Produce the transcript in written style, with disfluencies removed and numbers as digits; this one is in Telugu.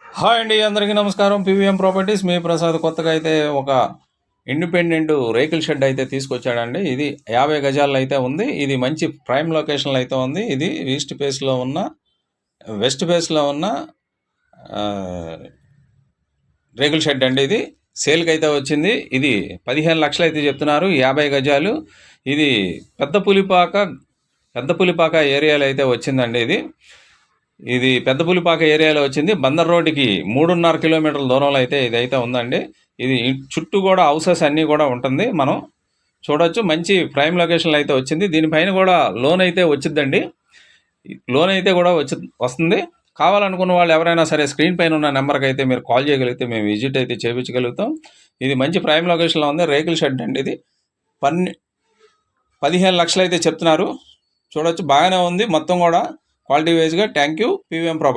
హాయ్ అండి, అందరికీ నమస్కారం. పీవీఎం ప్రాపర్టీస్ మీ ప్రసాద్ కొత్తగా అయితే ఒక ఇండిపెండెంట్ రేకుల షెడ్ అయితే తీసుకొచ్చాడండి. ఇది 50 గజాల్లో అయితే ఉంది. ఇది మంచి ప్రైమ్ లొకేషన్లో అయితే ఉంది. ఇది వెస్ట్ ఫేస్లో ఉన్న ఆ, రేకుల షెడ్ అండి. ఇది సేల్కి అయితే వచ్చింది. ఇది 15 లక్షలు అయితే చెప్తున్నారు. 50 గజాలు. ఇది పెద్ద పులిపాక ఏరియాలో అయితే వచ్చిందండి. ఇది పెద్ద పులిపాక ఏరియాలో వచ్చింది. బందర్ రోడ్డుకి 3.5 కిలోమీటర్ల దూరంలో అయితే ఇదైతే ఉందండి. ఇది చుట్టూ కూడా హౌసెస్ అన్నీ కూడా ఉంటుంది. మనం చూడొచ్చు. మంచి ప్రైమ్ లొకేషన్లో అయితే వచ్చింది. దీనిపైన కూడా లోన్ అయితే వచ్చిందండి. లోన్ అయితే కూడా వస్తుంది. కావాలనుకున్న వాళ్ళు ఎవరైనా సరే స్క్రీన్ పైన ఉన్న నెంబర్కి అయితే మీరు కాల్ చేయగలిగితే మేము విజిట్ అయితే చేయించగలుగుతాం. ఇది మంచి ప్రైమ్ లొకేషన్లో ఉంది. రేకుల షెడ్ అండి. ఇది 15 లక్షలు అయితే చెప్తున్నారు. చూడొచ్చు, బాగానే ఉంది మొత్తం కూడా క్వాలిటీ వైజ్గా. Thank you PVM property.